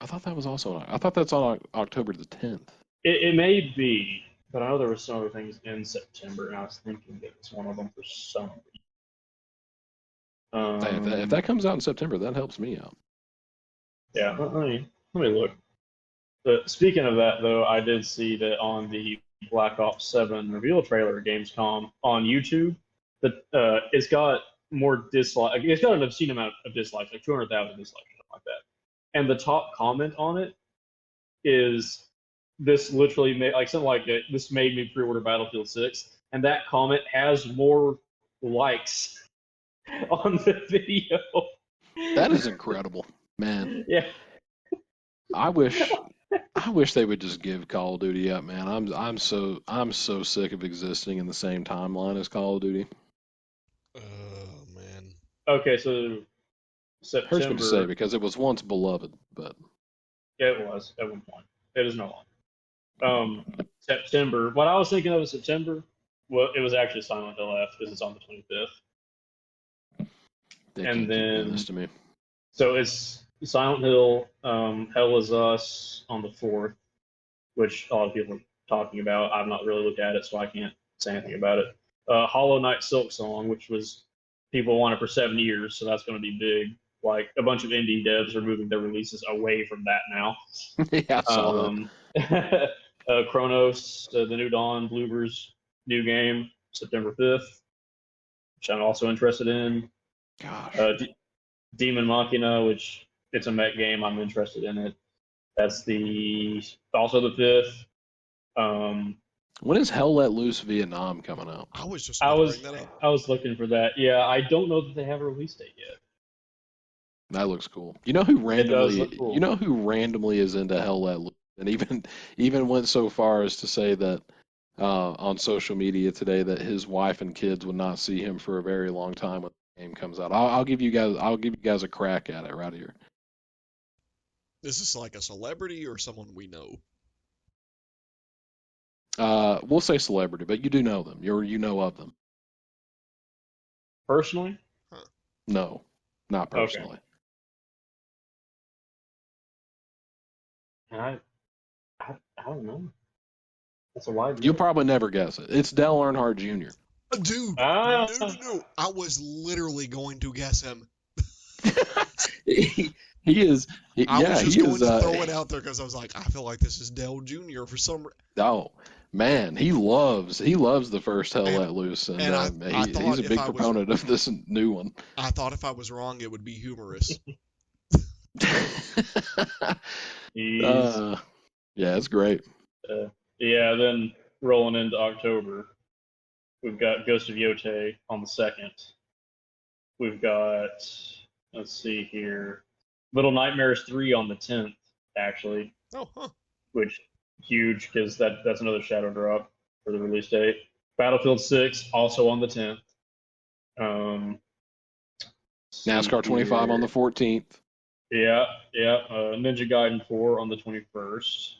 I thought that was also I thought that's on October the 10th.
It may be, but I know there were some other things in September, and I was thinking that it's one of them for some reason.
Hey, if that comes out in September, that helps me out.
Yeah, let me look. But speaking of that, though, I did see that on the Black Ops 7 reveal trailer at Gamescom on YouTube, that it's got more dislikes. It's got an obscene amount of dislikes, like 200,000 dislikes or something like that. And the top comment on it is, "This literally made like something like it. This made me pre-order Battlefield 6," and that comment has more likes on the video.
That is incredible, man.
Yeah.
I wish they would just give Call of Duty up, man. I'm so sick of existing in the same timeline as Call of Duty.
Oh man.
Okay, so September.
Hurts me to say because it was once beloved, but
Yeah, it was at one point. It is no longer. September. What I was thinking of in September, well, it was actually Silent Hill F because it's on the 25th.
they
And
can't keep doing
then
this to me.
So it's Silent Hill, Hell Is Us on the 4th, which a lot of people are talking about. I've not really looked at it, so I can't say anything about it. Hollow Knight Silk Song, which was people wanted for 7 years, so that's going to be big. Like a bunch of indie devs are moving their releases away from that now.
Yeah, I saw that.
Chronos, The New Dawn, Bloopers, new game, September 5th, which I'm also interested in.
Gosh.
Demon Machina, which it's a mech game. I'm interested in it. That's also the 5th.
When is Hell Let Loose Vietnam coming out?
I was just
I
about to
was
bring that up.
I was looking for that. Yeah, I don't know that they have a release date yet.
That looks cool. You know who
It does
randomly
look cool.
you know who randomly is into Hell Let Loose, and even went so far as to say that on social media today that his wife and kids would not see him for a very long time when the game comes out. I'll give you guys a crack at it right here.
Is this like a celebrity or someone we know?
We'll say celebrity, but you do know them. You know of them.
Personally?
Huh.
No, not
Okay.
personally.
And I don't know. That's a wide
You'll
range.
probably never guess it. It's Dale Earnhardt Jr.
Dude,
Ah.
no. I was literally going to guess him.
he is.
I was just
he
going
is.
to throw it out there because I was like, I feel like this is Dell Jr. for some reason.
Oh man, he loves the first Hell
And-
Let Loose, and
and I thought
he's a
if
big
I was-
proponent of this new one.
I thought if I was wrong, it would be humorous.
He's,
Yeah, it's great.
yeah, then rolling into October, we've got Ghost of Yote on the 2nd. We've got, let's see here, Little Nightmares 3 on the 10th, actually,
Oh, huh.
which huge because that's another shadow drop for the release date. Battlefield 6 also on the 10th.
NASCAR 25 on the 14th.
Yeah. Ninja Gaiden 4 on the 21st.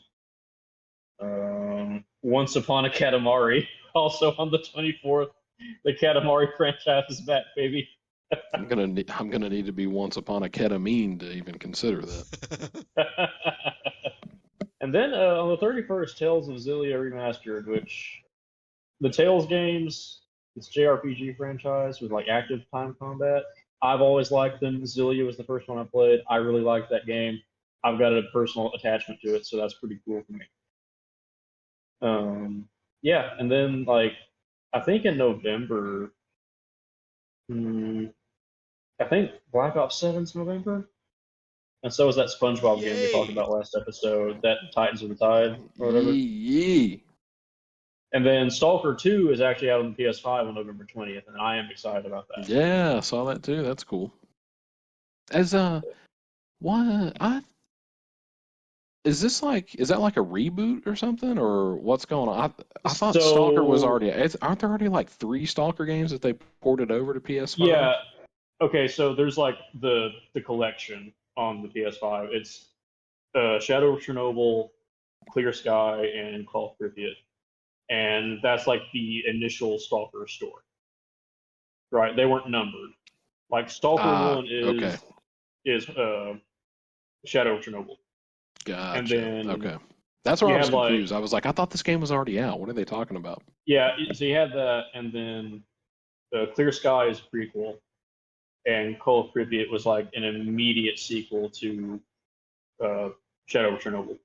Once Upon a Katamari also on the 24th. The Katamari franchise is back, baby.
I'm gonna need to be once upon a ketamine to even consider that.
And then on the 31st, Tales of Xillia Remastered, which the Tales games, it's JRPG franchise with like active time combat. I've always liked them. Xillia was the first one I played. I really liked that game. I've got a personal attachment to it, so that's pretty cool for me. Yeah, and then like I think in November, I think Black Ops 7's November, and so is that SpongeBob game we talked
Yay.
about last episode, that Titans of the Tide or whatever.
Yee.
And then Stalker 2 is actually out on the PS5 on November 20th, and I am excited about that.
Yeah, I saw that too. That's cool. As what is that like a reboot or something, or what's going on? I thought Stalker was already. Aren't there already like 3 Stalker games that they ported over to PS5?
Yeah. Okay, so there's like the collection on the PS5. It's Shadow of Chernobyl, Clear Sky, and Call of Pripyat, and that's like the initial Stalker story. Right? They weren't numbered. Like Stalker 1 is Shadow of Chernobyl.
Gotcha.
And then
okay, that's where I was
had, like-
confused. I was like, I thought this game was already out. What are they talking about?
Yeah, so you had that, and then Clear Sky is a prequel, and Call of Pripyat was like an immediate sequel to Shadow of Chernobyl.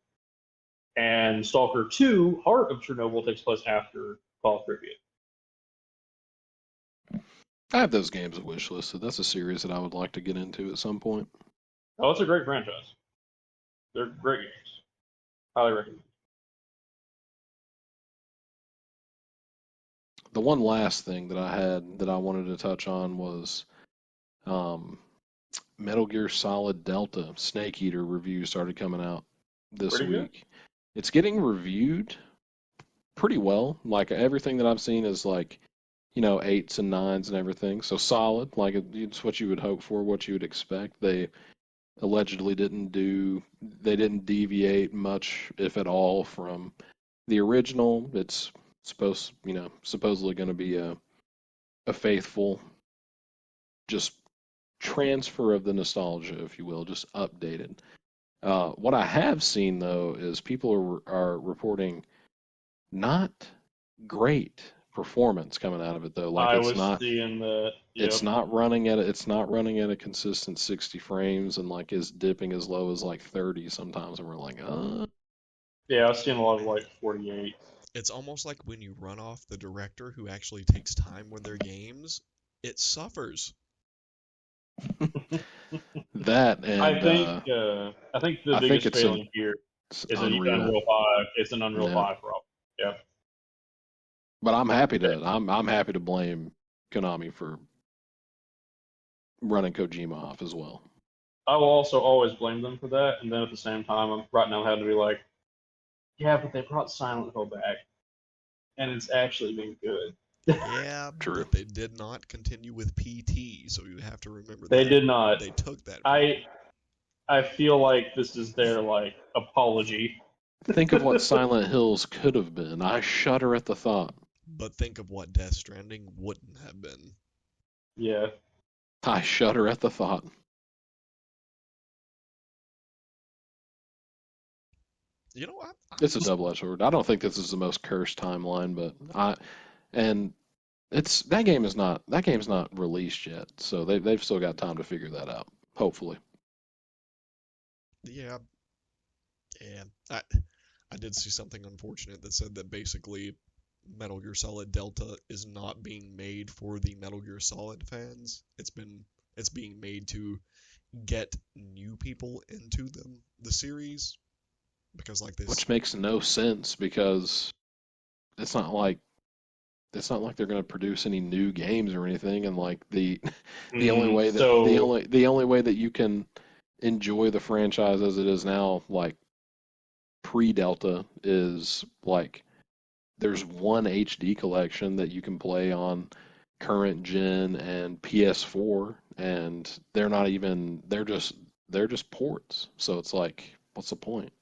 And Stalker 2, Heart of Chernobyl, takes place after Call of Pripyat.
I have those games at wish list, so that's a series that I would like to get into at some point.
Oh, it's a great franchise. They're great games. Highly recommend.
The one last thing that I had that I wanted to touch on was Metal Gear Solid Delta Snake Eater review started coming out this
Pretty good.
week. It's getting reviewed pretty well. Like everything that I've seen is like, 8s and 9s and everything. So solid. Like it's what you would hope for, what you would expect. They allegedly didn't deviate much, if at all, from the original. It's supposedly going to be a faithful, just transfer of the nostalgia, if you will, just updated. What I have seen though is people are reporting not great performance coming out of it though. Like
I
it's
was
not.
seeing that. Yep.
It's not running at a consistent 60 frames, and like is dipping as low as like 30 sometimes, and we're like,
Yeah, I've seen a lot of like 48.
It's almost like when you run off the director who actually takes time with their games, it suffers.
that. And
I think the
I think
biggest
it's
failing here
it's
is an
unreal.
Unreal 5. It's an Unreal
Yeah.
5 problem. Yeah.
But I'm happy to blame Konami for running Kojima off as well.
I will also always blame them for that, and then at the same time, right now having to be like, yeah, but they brought Silent Hill back, and it's actually been good.
Yeah,
True.
but they did not continue with PT, so you have to remember
They
that.
did not.
They took that.
I feel like this is their like apology.
Think of what Silent Hills could have been. I shudder at the thought.
But think of what Death Stranding wouldn't have been.
Yeah.
I shudder at the thought.
You know,
It's a double-edged sword. I don't think this is the most cursed timeline, but and it's that game's not released yet, so they've still got time to figure that out. Hopefully.
yeah, yeah. I did see something unfortunate that said that basically Metal Gear Solid Delta is not being made for the Metal Gear Solid fans. It's being made to get new people into the series because like this.
Which makes no sense because it's not like they're going to produce any new games or anything, and like the only way that the only way that you can enjoy the franchise as it is now, like pre-Delta, is like there's one HD collection that you can play on current gen and PS4, and they're just ports. So it's like, what's the point?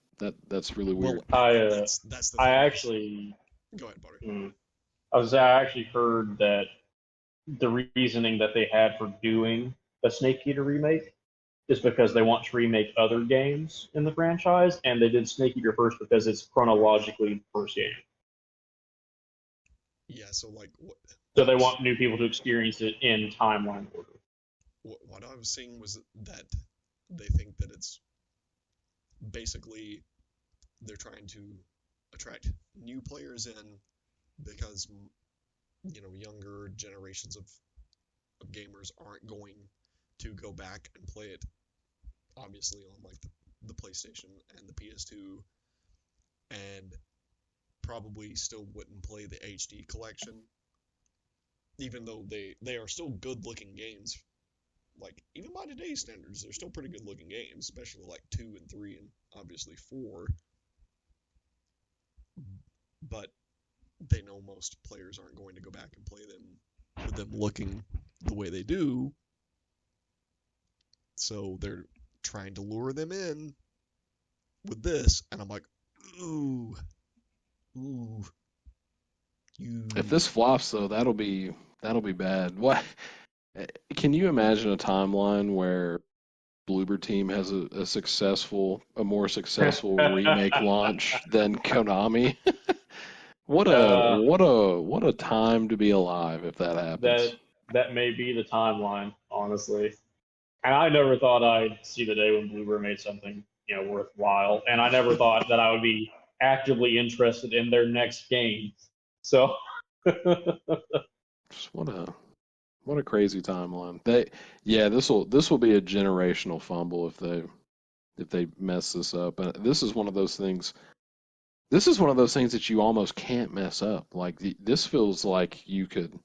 That's really weird.
That's the
I
thing.
actually
Go ahead, buddy.
I actually heard that the reasoning that they had for doing a Snake Eater remake is because they want to remake other games in the franchise, and they did Snake Eater first because it's chronologically the first game.
Yeah, so like what?
So they want new people to experience it in timeline order.
What I was seeing was that they think that it's basically they're trying to attract new players in because younger generations of gamers aren't going to go back and play it obviously on like the PlayStation and the PS2 and probably still wouldn't play the HD collection even though they are still good looking games like even by today's standards they're still pretty good looking games especially like 2 and 3 and obviously 4 but they know most players aren't going to go back and play them with them looking the way they do. So they're trying to lure them in with this, and I'm like, ooh.
If this flops though, that'll be bad. What can you imagine a timeline where Bloober Team has a more successful remake launch than Konami? What a time to be alive if that happens.
That may be the timeline, honestly. And I never thought I'd see the day when Bloober made something worthwhile, and I never thought that I would be actively interested in their next game. So,
What a crazy timeline. This will be a generational fumble if they mess this up. And this is one of those things. This is one of those things that you almost can't mess up. Like this feels like you could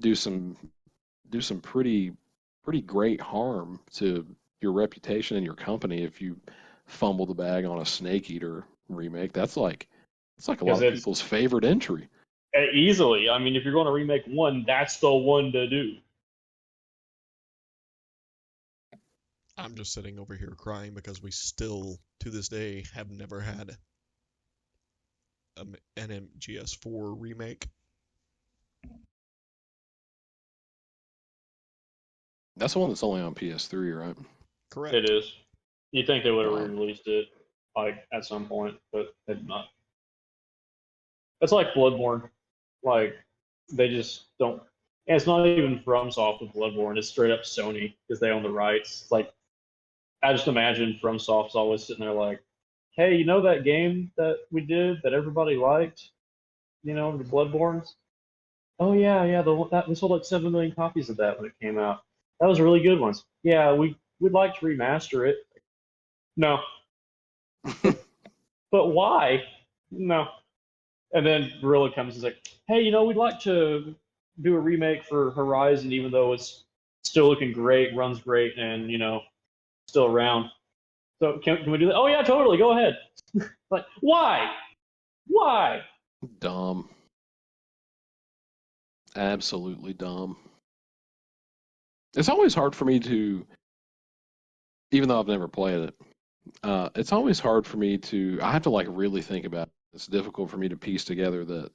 do some pretty great harm to your reputation and your company if you fumble the bag on a Snake Eater remake. That's like a lot of people's favorite entry.
Easily. I mean, if you're going to remake one, that's the one to do.
I'm just sitting over here crying because we still, to this day, have never had an MGS4 remake.
That's the one that's only on PS3, right?
Correct.
It is. You think they would have released it like at some point, but they did not. It's like Bloodborne. Like they just don't. And it's not even FromSoft with Bloodborne. It's straight up Sony because they own the rights. It's like I just imagine FromSoft's always sitting there like, "Hey, you know that game that we did that everybody liked? The Bloodborns? Oh yeah, we sold like 7 million copies of that when it came out. That was a really good one. Yeah, we'd like to remaster it. No, but why? No. And then Gorilla comes and is like, "Hey, we'd like to do a remake for Horizon, even though it's still looking great, runs great, and still around. So can we do that? Oh yeah, totally. Go ahead." Like, why? Why?
Dumb. Absolutely dumb. It's always hard for me to, even though I've never played it, it's always hard for me to, I have to like really think about it. It's difficult for me to piece together that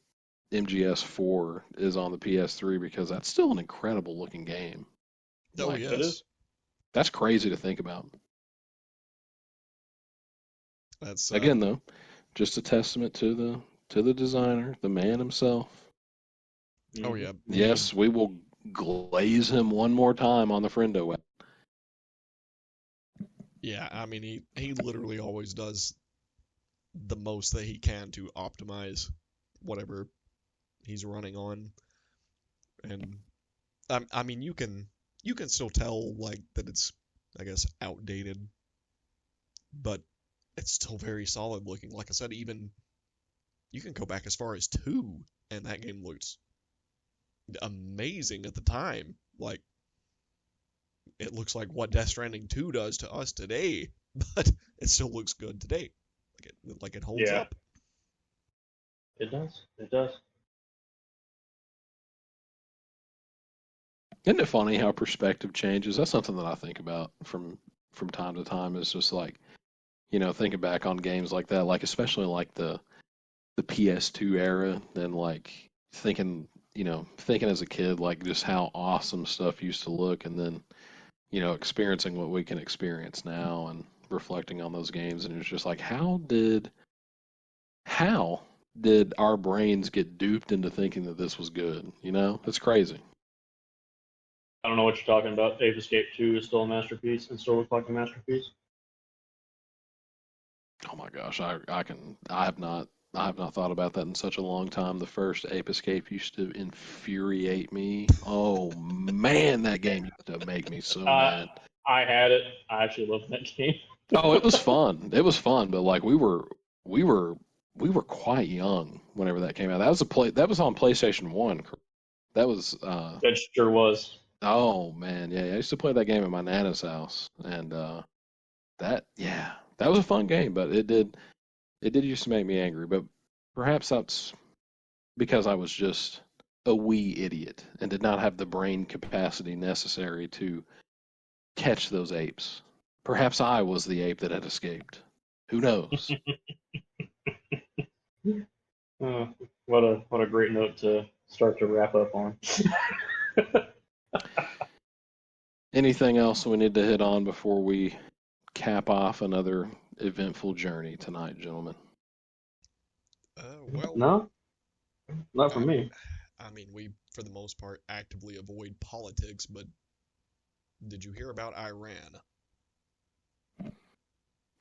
MGS4 is on the PS3 because that's still an incredible looking game.
Oh,
Like,
It
yes.
is.
that's crazy to think about.
That's
Again, though, just a testament to the designer, the man himself.
oh yeah.
Yes, we will glaze him one more time on the Friendo web.
Yeah, I mean he literally always does the most that he can to optimize whatever he's running on. And I mean you can still tell like that it's, I guess, outdated, but it's still very solid looking. Like I said, even you can go back as far as 2 and that game looks amazing at the time. Like it looks like what Death Stranding 2 does to us today, but it still looks good today. Like it holds
Yeah.
up.
It does. It does.
Isn't it funny how perspective changes? That's something that I think about from time to time. Is just like, thinking back on games like that, like especially like the PS2 era, then like thinking as a kid like just how awesome stuff used to look, and then experiencing what we can experience now and reflecting on those games, and it's just like how did our brains get duped into thinking that this was good? It's crazy.
I don't know what you're talking about. Ape Escape 2 is still a masterpiece and still looks like a masterpiece.
Oh my gosh, I have not thought about that in such a long time. The first Ape Escape used to infuriate me. Oh man, that game used to make me so mad.
I had it. I actually loved that game.
Oh, it was fun. It was fun, but like we were quite young whenever that came out. That was on PlayStation 1. That was
That sure was.
oh man, yeah, I used to play that game at my nana's house, and that was a fun game, but it did used to make me angry. But perhaps that's because I was just a wee idiot and did not have the brain capacity necessary to catch those apes. Perhaps I was the ape that had escaped. Who knows?
Uh, what a great note to start to wrap up on.
Anything else we need to hit on before we cap off another eventful journey tonight, gentlemen?
Well,
No, not for
I,
me.
I mean, we for the most part actively avoid politics, but did you hear about Iran?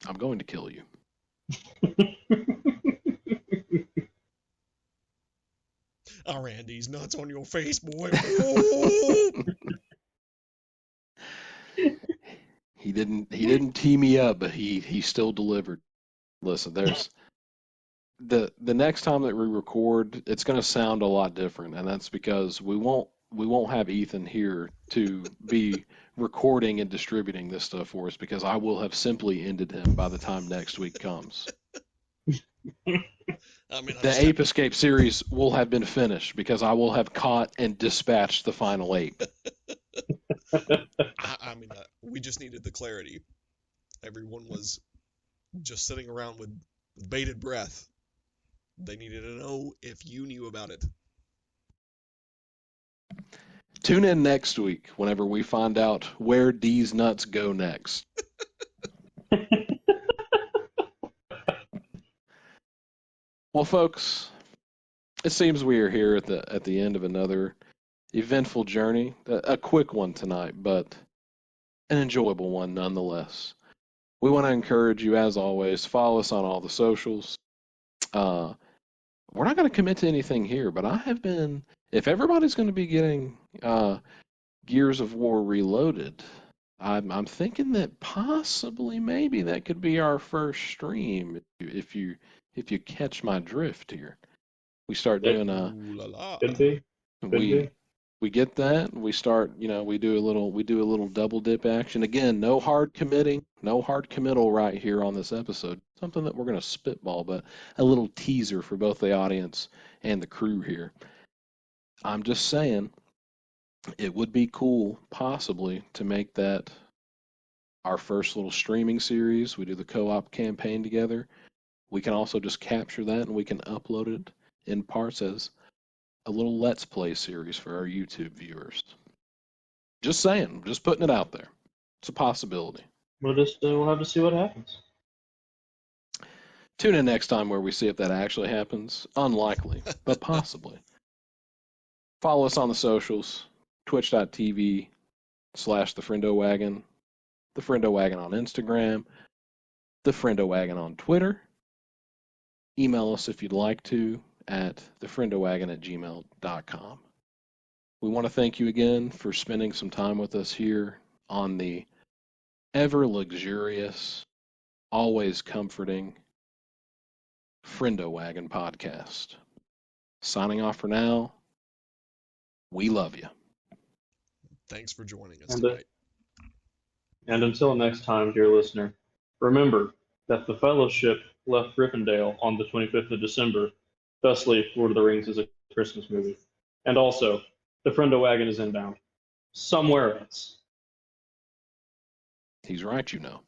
I'm going to kill you.
Iran, these nuts on your face, boy.
He didn't tee me up, but he still delivered. Listen, there's the next time that we record, it's going to sound a lot different, and that's because we won't have Ethan here to be recording and distributing this stuff for us, because I will have simply ended him by the time next week comes.
I mean,
The Ape Escape series will have been finished because I will have caught and dispatched the final ape.
I mean, we just needed the clarity. Everyone was just sitting around with bated breath. They needed to know if you knew about it.
Tune in next week whenever we find out where D's nuts go next. Well, folks, it seems we are here at the end of another eventful journey. A quick one tonight, but an enjoyable one nonetheless. We want to encourage you, as always, follow us on all the socials. We're not going to commit to anything here, but I have been. If everybody's going to be getting Gears of War Reloaded, I'm thinking that possibly maybe that could be our first stream if you catch my drift here. We start doing a
Ooh la la.
Could be. Could
we
be.
we get that. We start, we do a little double dip action. Again, no hard committing, no hard committal right here on this episode. Something that we're going to spitball, but a little teaser for both the audience and the crew here. I'm just saying it would be cool possibly to make that our first little streaming series. We do the co-op campaign together. We can also just capture that and we can upload it in parts as a little Let's Play series for our YouTube viewers. Just saying, just putting it out there. It's a possibility.
We'll have to see what happens.
Tune in next time where we see if that actually happens. Unlikely, but possibly. Follow us on the socials, twitch.tv/the Friendo Wagon, the Friendo Wagon on Instagram, the Friendo Wagon on Twitter. Email us if you'd like to at thefriendowagon@gmail.com. We want to thank you again for spending some time with us here on the ever luxurious, always comforting Friendo Wagon podcast. Signing off for now. We love you.
Thanks for joining us
And,
tonight.
and until next time, dear listener, remember that the Fellowship left Gryffindor on the 25th of December. Thusly, Lord of the Rings is a Christmas movie. And also, the Friendo Wagon is inbound. Somewhere else.
He's right, you know.